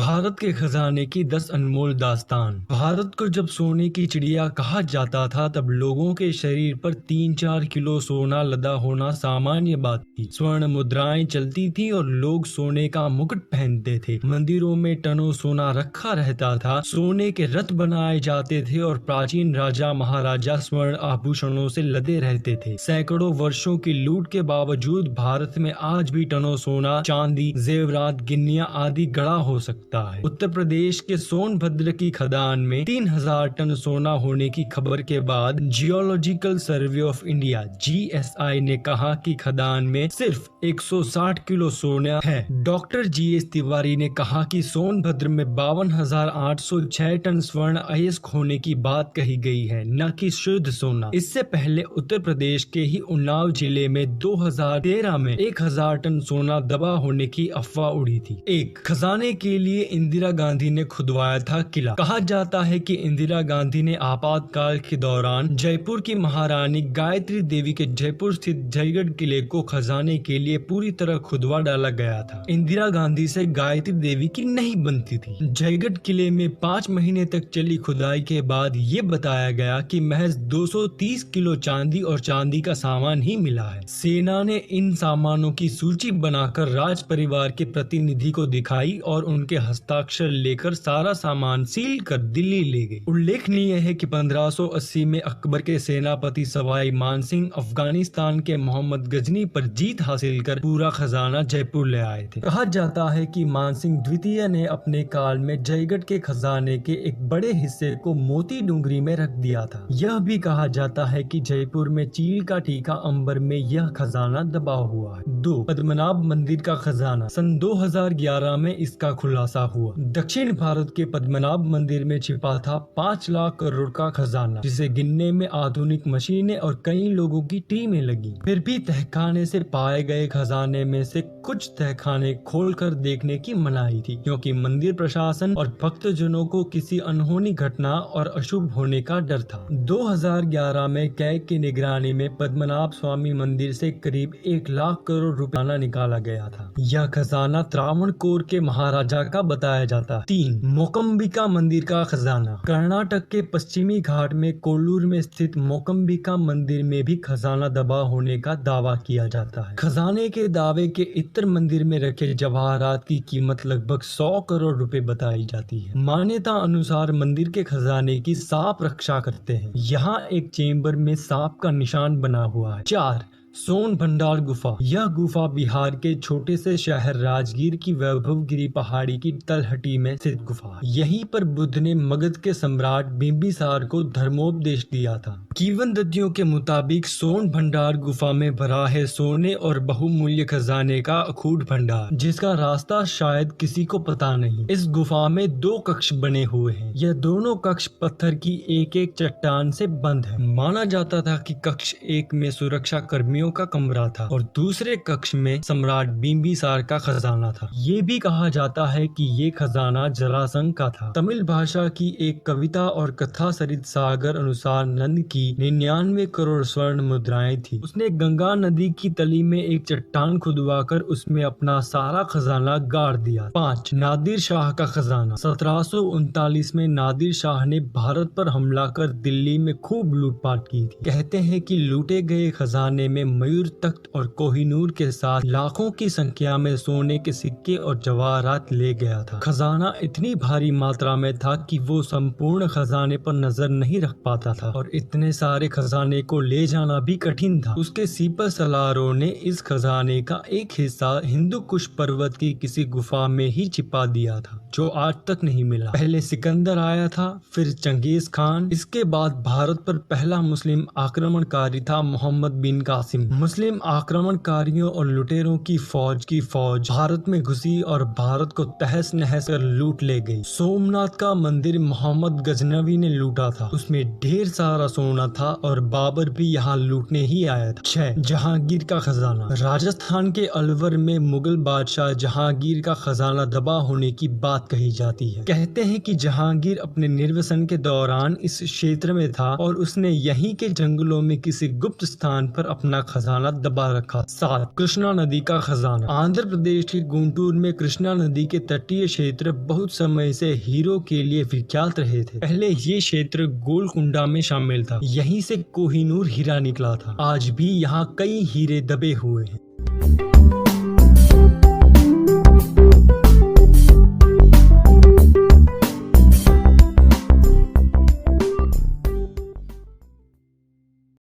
भारत के खजाने की 10 अनमोल दास्तान। भारत को जब सोने की चिड़िया कहा जाता था तब लोगों के शरीर पर 3-4 किलो सोना लदा होना सामान्य बात थी। स्वर्ण मुद्राएं चलती थी और लोग सोने का मुकुट पहनते थे। मंदिरों में टनों सोना रखा रहता था। सोने के रथ बनाए जाते थे और प्राचीन राजा महाराजा स्वर्ण आभूषणों से लदे रहते थे। सैकड़ों वर्षों की लूट के बावजूद भारत में आज भी टनों सोना, चांदी, जेवरात, गिन्नियां आदि गड़ा हो सकता है। उत्तर प्रदेश के सोनभद्र की खदान में 3000 टन सोना होने की खबर के बाद geological survey of India (GSI) ने कहा कि खदान में सिर्फ 160 किलो सोना है। डॉक्टर GS तिवारी ने कहा कि सोनभद्र में 52,806 टन स्वर्ण अयस्क होने की बात कही गई है, न कि शुद्ध सोना। इससे पहले उत्तर प्रदेश के ही उन्नाव जिले में 2013 में 1000 टन सोना दबा होने की अफवाह उड़ी थी। एक खजाने के लिए इंदिरा गांधी ने खुदवाया था किला। कहा जाता है कि इंदिरा गांधी ने आपातकाल के दौरान जयपुर की महारानी गायत्री देवी के जयपुर स्थित जयगढ़ किले को खजाने के लिए पूरी तरह खुदवा डाला गया था। इंदिरा गांधी से गायत्री देवी की नहीं बनती थी। जयगढ़ किले में 5 महीने तक चली खुदाई के बाद ये बताया गया कि महज 230 किलो चांदी और चांदी का सामान ही मिला है। सेना ने इन सामानों की सूची बनाकर राज परिवार के प्रतिनिधि को दिखाई और उनके हस्ताक्षर लेकर सारा सामान सील कर दिल्ली ले गए। उल्लेखनीय है कि 1580 में अकबर के सेनापति सवाई मानसिंह अफगानिस्तान के मोहम्मद गजनी पर जीत हासिल कर पूरा खजाना जयपुर ले आए थे। कहा जाता है कि मानसिंह द्वितीय ने अपने काल में जयगढ़ के खजाने के एक बड़े हिस्से को मोती डूंगरी में रख दिया था। यह भी कहा जाता है कि जयपुर में चील का टीका अंबर में यह खजाना दबा हुआ है। 2. पद्मनाभ मंदिर का खजाना। सन 2011 में इसका खुलासा हुआ। दक्षिण भारत के पद्मनाभ मंदिर में छिपा था 5 लाख करोड़ का खजाना, जिसे गिनने में आधुनिक मशीनें और कई लोगों की टीमें लगी। फिर भी तहखाने से पाए गए खजाने में से कुछ तहखाने खोलकर देखने की मनाही थी, क्योंकि मंदिर प्रशासन और भक्तजनों को किसी अनहोनी घटना और अशुभ होने का डर था। 2011 में कैग की निगरानी में पद्मनाभ स्वामी मंदिर से करीब 1 लाख करोड़ रुपया निकाला गया था। यह खजाना त्रावणकोर के महाराजा का बताया जाता है। 3. मोकम्बिका मंदिर का खजाना। कर्नाटक के पश्चिमी घाट में कोल्लूर में स्थित मोकम्बिका मंदिर में भी खजाना दबा होने का दावा किया जाता है। खजाने के दावे के इतर मंदिर में रखे जवाहरात की कीमत लगभग 100 करोड़ रुपए बताई जाती है। मान्यता अनुसार मंदिर के खजाने की सांप रक्षा करते हैं। यहाँ एक चेम्बर में सांप का निशान बना हुआ है। 4. सोन भंडार गुफा। यह गुफा बिहार के छोटे से शहर राजगीर की वैभवगिरी पहाड़ी की तलहटी में स्थित गुफा है। यहीं पर बुद्ध ने मगध के सम्राट बिंबिसार को धर्मोपदेश दिया था। किंवदंतियों के मुताबिक सोन भंडार गुफा में भरा है सोने और बहुमूल्य खजाने का अखूट भंडार, जिसका रास्ता शायद किसी को पता नहीं। इस गुफा में 2 कक्ष बने हुए हैं। यह दोनों कक्ष पत्थर की एक-एक चट्टान से बंद है। माना जाता था कि कक्ष 1 में सुरक्षा कर्मियों का कमरा था और दूसरे कक्ष में सम्राट बिंबिसार का खजाना था। ये भी कहा जाता है कि ये खजाना जरासंध का था। तमिल भाषा की एक कविता और कथा सरित सागर अनुसार नंद की 99 करोड़ स्वर्ण मुद्राएं थी। उसने गंगा नदी की तली में एक चट्टान खुदवाकर उसमें अपना सारा खजाना गाड़ दिया। 5. नादिर शाह का खजाना। 1739 में नादिर शाह ने भारत पर हमला कर दिल्ली में खूब लूटपाट की थी। कहते हैं कि लूटे गए खजाने में मयूर तख्त और कोहिनूर के साथ लाखों की संख्या में सोने के सिक्के और जवाहरात ले गया था। खजाना इतनी भारी मात्रा में था कि वो संपूर्ण खजाने पर नजर नहीं रख पाता था और इतने सारे खजाने को ले जाना भी कठिन था। उसके सीपर सलारों ने इस खजाने का एक हिस्सा हिंदू कुश पर्वत की किसी गुफा में ही छिपा दिया था, जो आज तक नहीं मिला। पहले सिकंदर आया था, फिर चंगेज खान, इसके बाद भारत पर पहला मुस्लिम आक्रमणकारी था मोहम्मद बिन कासिम। मुस्लिम आक्रमणकारियों और लुटेरों की फौज भारत में घुसी और भारत को तहस नहस कर लूट ले गई। सोमनाथ का मंदिर मोहम्मद गजनवी ने लूटा था। उसमें ढेर सारा सोना था और बाबर भी यहाँ लूटने ही आया था। 6. जहांगीर का खजाना। राजस्थान के अलवर में मुगल बादशाह जहांगीर का खजाना दबा होने की बात कही जाती है। कहते हैं कि जहांगीर अपने निर्वसन के दौरान इस क्षेत्र में था और उसने यहीं के जंगलों में किसी गुप्त स्थान पर अपना खजाना दबा रखा। 7 कृष्णा नदी का खजाना। आंध्र प्रदेश के गुंटूर में कृष्णा नदी के तटीय क्षेत्र बहुत समय से हीरो के लिए विख्यात रहे थे। पहले ये क्षेत्र गोलकुंडा में शामिल था। यहीं से कोहिनूर हीरा निकला था। आज भी यहाँ कई हीरे दबे हुए हैं।